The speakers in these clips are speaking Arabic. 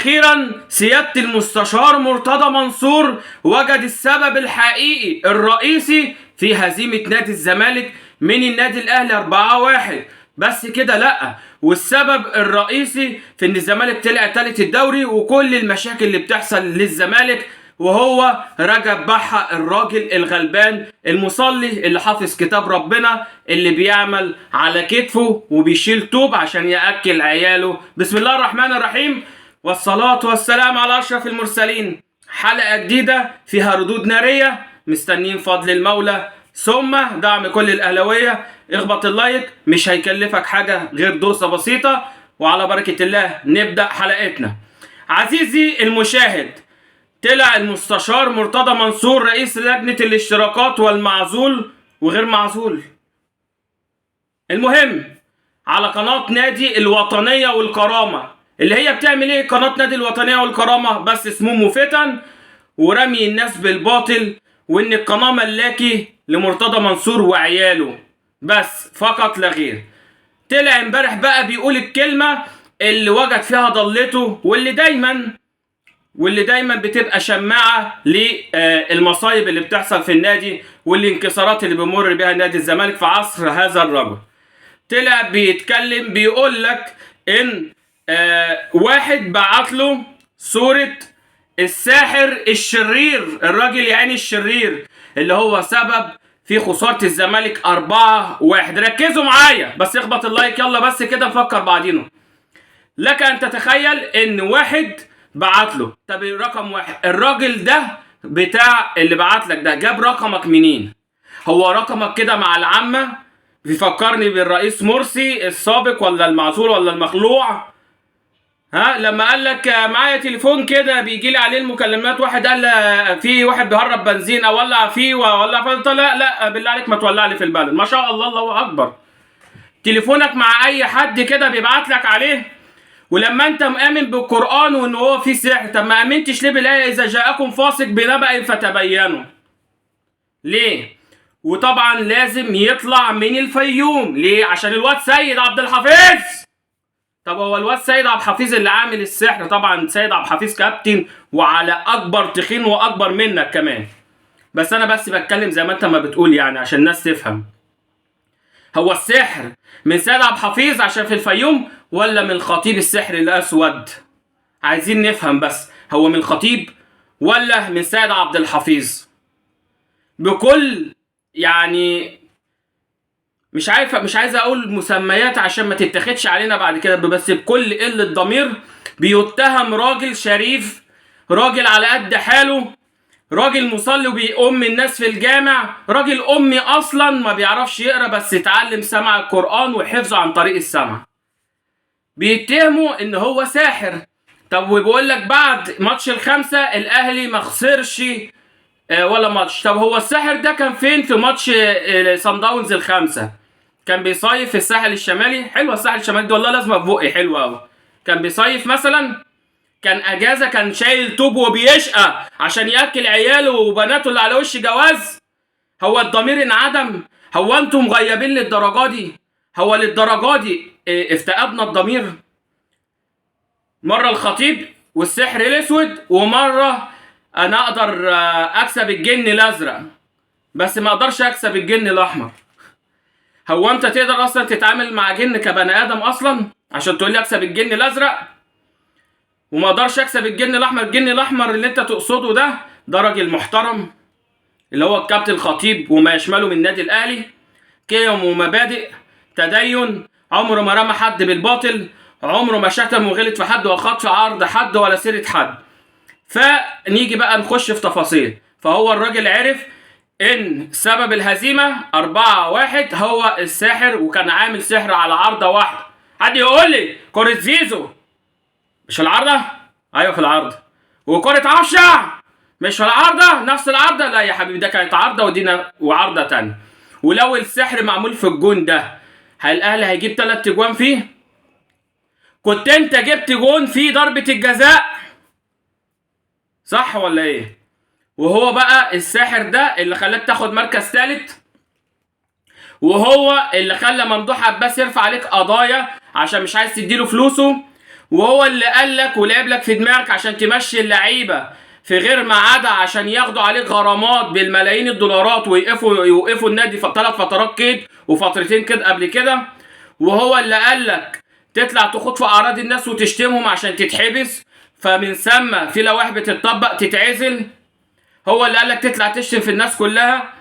أخيرا سيادة المستشار مرتضى منصور وجد السبب الحقيقي الرئيسي في هزيمة نادي الزمالك من النادي الأهلي 4-1. بس كده لأ، والسبب الرئيسي في ان الزمالك طلع تالت الدوري وكل المشاكل اللي بتحصل للزمالك، وهو رجب بحة، الراجل الغلبان المصلي اللي حافظ كتاب ربنا، اللي بيعمل على كتفه وبيشيل طوب عشان يأكل عياله. بسم الله الرحمن الرحيم، والصلاة والسلام على أشرف المرسلين. حلقة جديدة فيها ردود نارية، مستنين فضل المولى ثم دعم كل الأهلاوية. اخبط اللايك، مش هيكلفك حاجة غير دوسة بسيطة، وعلى بركة الله نبدأ حلقتنا. عزيزي المشاهد، طلع المستشار مرتضى منصور رئيس لجنة الاشتراكات والمعزول وغير معزول، المهم، على قناة نادي الوطنية والكرامة، اللي هي بتعمل ايه؟ قناة نادي الوطنية والكرامة بس سموم وفتن ورمي الناس بالباطل، وان القناة ملاكي لمرتضى منصور وعياله بس فقط لا غير. طلع امبارح بقى بيقول الكلمة اللي وجد فيها ضلته، واللي دايما بتبقى شماعة للمصايب اللي بتحصل في النادي والانكسارات اللي بيمر بها نادي الزمالك في عصر هذا الرجل. طلع بيتكلم بيقول لك ان واحد بعت له صورة الساحر الشرير، الراجل يعني الشرير اللي هو سبب في خسارة الزمالك 4-1. ركزوا معايا بس، اخبط اللايك يلا بس كده نفكر بعضينا. لك ان تتخيل ان واحد بعت له، طب رقم واحد، الراجل ده بتاع اللي بعت لك ده جاب رقمك منين؟ هو رقمك كده مع العامة بيفكرني بالرئيس مرسي السابق ولا المعزول ولا المخلوع؟ ها، لما قال لك معايا تليفون كده بيجي لي عليه المكالمات، واحد قال في واحد بيهرب بنزين اولع فيه ولا لا بالله عليك ما تولع لي في البلد، ما شاء الله الله اكبر. تليفونك مع اي حد كده بيبعت لك عليه، ولما انت مآمن بالقرآن وان هو فيه سحر، طب ما امنتش ليه بالآية اذا جاءكم فاسق بنبأ فتبينوا؟ ليه؟ وطبعا لازم يطلع من الفيوم، ليه؟ عشان الواد سيد عبد الحفيظ. طب هو الواد سيد عبد الحفيظ اللي عامل السحر؟ طبعا سيد عبد الحفيظ كابتن وعلى اكبر تخين واكبر منك كمان، بس انا بس بتكلم زي ما انت ما بتقول يعني عشان الناس تفهم. هو السحر من سيد عبد الحفيظ عشان في الفيوم، ولا من الخطيب السحر الاسود؟ عايزين نفهم بس، هو من الخطيب ولا من سيد عبد الحفيظ؟ بكل يعني مش عايز اقول مسميات عشان ما تتاخدش علينا بعد كده، بس بكل قله ضمير بيتهم راجل شريف، راجل على قد حاله، راجل مصلي وبيؤم الناس في الجامع، راجل امي اصلا ما بيعرفش يقرا بس اتعلم سمع القرآن وحفظه عن طريق السمع. بيتهموا ان هو ساحر. طب وبيقول لك بعد ماتش الخمسة الاهلي ما خسرش ولا ماتش. طب هو الساحر ده كان فين في ماتش صن داونز الخمسة؟ كان بيصيف في الساحل الشمالي. حلوه الساحل الشمالي دي والله، لازمه في بقي حلوه قوي. كان بيصيف مثلا، كان اجازه، كان شايل طوب وبيشقى عشان ياكل عياله وبناته اللي على وش جواز. هو الضمير انعدم؟ هو انتم مغيبين للدرجه دي؟ هو للدرجه دي افتقدنا الضمير؟ مره الخطيب والسحر الاسود، ومره انا اقدر اكسب الجن الازرق بس ما اقدرش اكسب الجن الاحمر. هو انت تقدر اصلا تتعامل مع جن كبني ادم اصلا عشان تقول لي اكسب الجن الازرق وما اقدرش اكسب الجن الاحمر؟ الجن الاحمر اللي انت تقصده ده راجل محترم اللي هو الكابتن الخطيب وما يشمله من النادي الاهلي، قيم ومبادئ، تدين، عمره ما رمى حد بالباطل، عمره ما شتم وغلط في حد وخاض في عرض حد ولا سيره حد. فنيجي بقى نخش في تفاصيل. فهو الراجل عرف ان سبب الهزيمة 4-1 هو الساحر، وكان عامل سحر على عارضة واحدة. حد يقول لي كرة زيزو مش في العارضة؟ ايوه في العارضة. وكرة عفشة مش في العارضة؟ نفس العارضة؟ لا يا حبيبي، ده كانت عارضة ودينا وعارضة تانية. ولو السحر معمول في الجون ده، هل الاهلي هيجيب 3 اجوان فيه؟ كنت انت جبت جون فيه ضربة الجزاء، صح ولا ايه؟ وهو بقى الساحر ده اللي خلاك تاخد مركز ثالث، وهو اللي خلى ممدوح عباس يرفع عليك قضايا عشان مش عايز تديله فلوسه، وهو اللي قالك ولعب لك في دماغك عشان تمشي اللعيبه في غير ميعادها عشان ياخدوا عليك غرامات بالملايين الدولارات ويوقفوا النادي في 3 فترات كده وفترتين كده قبل كده. وهو اللي قالك تطلع تخوض في اعراض الناس وتشتمهم عشان تتحبس، فمن ثم في لوائح بتطبق تتعزل. هو اللي قالك تطلع تشتم في الناس كلها.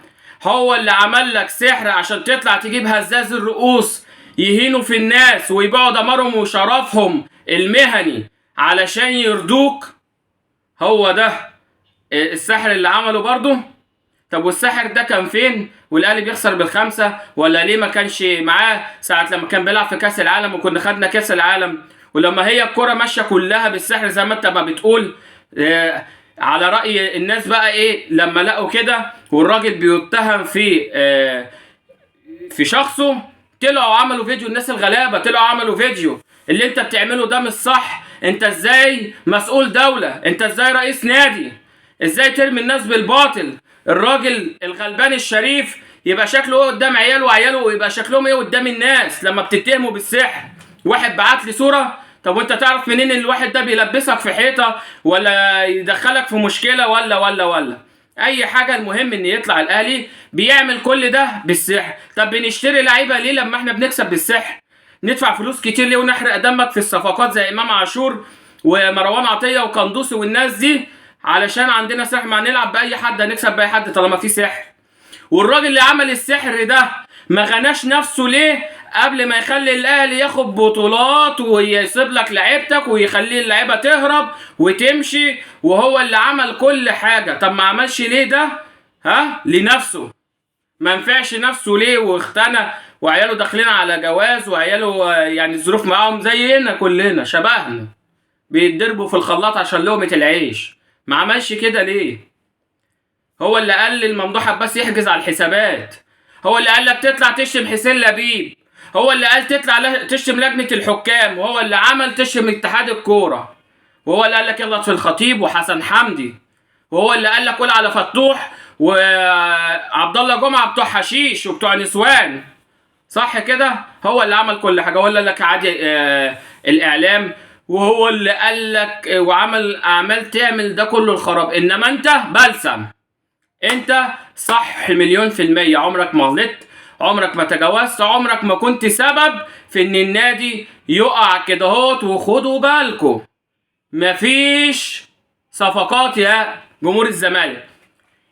هو اللي عمل لك سحر عشان تطلع تجيب هزاز الرؤوس يهينوا في الناس ويبيعوا دمارهم وشرفهم المهني علشان يرضوك. هو ده السحر اللي عمله برضه. طب والساحر ده كان فين والاهلي بيخسر بال5؟ ولا ليه ما كانش معاه ساعه لما كان بيلعب في كاس العالم وكنا خدنا كاس العالم؟ ولما هي الكره ماشيه كلها بالسحر زي ما انت ما بتقول، على راي الناس بقى ايه لما لقوا كده والراجل بيتهم في شخصه، طلعوا عملوا فيديو. الناس الغلابه طلعوا عملوا فيديو اللي انت بتعمله ده مش صح. انت ازاي مسؤول دوله؟ انت ازاي رئيس نادي؟ ازاي ترمي الناس بالباطل؟ الراجل الغلبان الشريف يبقى شكله ايه قدام عياله وعياله ويبقى شكلهم ايه قدام الناس لما بتتهموا بالسحر؟ واحد بعت لي صوره. طب وانت تعرف منين الواحد ده بيلبسك في حيطه ولا يدخلك في مشكله ولا اي حاجه؟ المهم ان يطلع الاهلي بيعمل كل ده بالسحر. طب بنشتري لعيبه ليه لما احنا بنكسب بالسحر؟ ندفع فلوس كتير ليه ونحرق دمك في الصفقات زي امام عاشور ومروان عطيه وقندوسي والناس دي علشان عندنا سحر؟ ما نلعب باي حد هنكسب باي حد طالما في سحر. والراجل اللي عمل السحر ده ما غناش نفسه ليه قبل ما يخلي الاهلي ياخد بطولات ويسيب لك لعيبتك ويخلي اللعيبه تهرب وتمشي؟ وهو اللي عمل كل حاجه. طب ما عملش ليه ده لنفسه؟ ما نفعش نفسه ليه واختنى وعياله داخلين على جواز وعياله يعني الظروف معاهم زينا كلنا شبهنا بيتضربوا في الخلاط عشان لقمه العيش؟ ما عملش كده ليه؟ هو اللي قال للممدوح عباس يحجز على الحسابات. هو اللي قال لك تطلع تشتم حسين لبيب. هو اللي قال تطلع تشتم لجنه الحكام. وهو اللي عمل تشتم اتحاد الكوره. وهو اللي قال لك يغلط في الخطيب وحسن حمدي. وهو اللي قال لك قول على فتوح وعبد الله جمعه بتوع حشيش وبتوع نسوان. صح كده؟ هو اللي عمل كل حاجه. ولا لك عادي الاعلام. وهو اللي قال لك وعمل اعمال تعمل ده كله الخراب. انما انت بلسم. انت صح 1,000,000%. عمرك ما غلطت، عمرك ما تجاوزت، عمرك ما كنت سبب في ان النادي يقع كده اهوت. وخدوا بالكم مفيش صفقات يا جمهور الزمالك.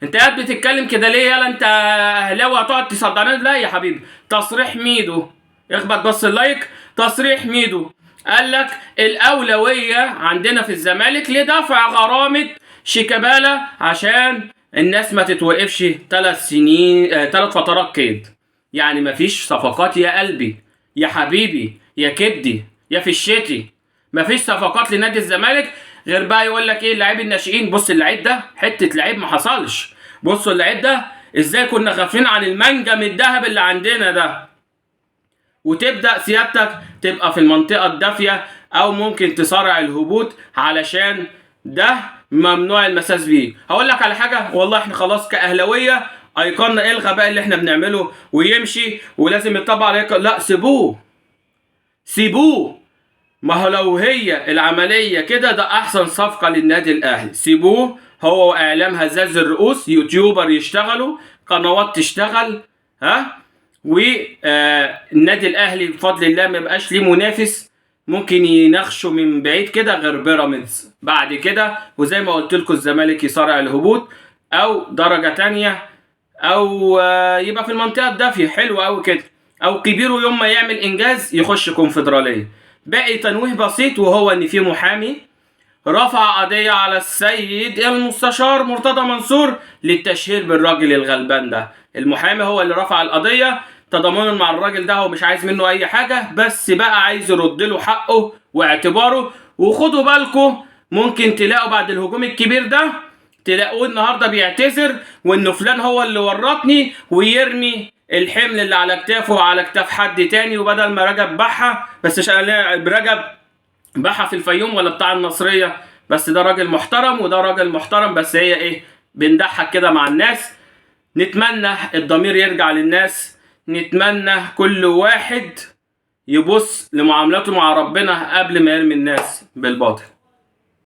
انت قاعد بتتكلم كده ليه؟ يلا انت اهلاوي هتقعد تصدعنا؟ لا يا حبيبي. تصريح ميدو، اخبط بس اللايك. تصريح ميدو قال لك الاولويه عندنا في الزمالك لدفع غرامه شيكابالا عشان الناس ما تتوقفش 3 فترات قيد. يعني مفيش صفقات يا قلبي يا حبيبي يا كبدي يا فشتي. مفيش صفقات لنادي الزمالك غير بقى يقول لك ايه اللعيب الناشئين. بص اللعيب ده حته لعيب ما حصلش. بصوا اللعيب ده ازاي كنا غافلين عن المنجم الذهب اللي عندنا ده. وتبدا سيادتك تبقى في المنطقه الدافيه او ممكن تصارع الهبوط علشان ده ممنوع المساس بيه. هقول لك على حاجه والله احنا خلاص كاهلاويه ايقنا ايه الغباء اللي احنا بنعمله ويمشي ولازم يطبق عليك. لا سيبوه. ما هو لو هي العمليه كده ده احسن صفقه للنادي الاهلي. سيبوه هو واعلام هزاز الرؤوس، يوتيوبر يشتغلوا، قنوات تشتغل، والنادي الاهلي بفضل الله ما يبقاش ليه منافس ممكن يناقشه من بعيد كده غير بيراميدز بعد كده. وزي ما قلت لكم الزمالك يصارع الهبوط او درجه تانية او يبقى في المنطقه الدافيه. حلو قوي كده. او كبيره يوم ما يعمل انجاز يخش كونفدراليه. باقي تنويه بسيط وهو ان في محامي رفع قضيه على السيد المستشار مرتضى منصور للتشهير بالراجل الغلبان ده. المحامي هو اللي رفع القضيه تضامنا مع الراجل ده. هو مش عايز منه اي حاجه بس بقى عايز يرد له حقه واعتباره. وخدوا بالكم ممكن تلاقوا بعد الهجوم الكبير ده تلاقوه النهارده بيعتذر وانه فلان هو اللي ورطني ويرمي الحمل اللي على كتافه وعلى كتاف حد تاني. وبدل ما رجب بحة بس مش رجب بحة في الفيوم ولا بتاع النصرية، بس ده راجل محترم وده راجل محترم. بس هي ايه بنضحك كده مع الناس. نتمنى الضمير يرجع للناس. نتمنى كل واحد يبص لمعاملته مع ربنا قبل ما يرمي الناس بالباطل.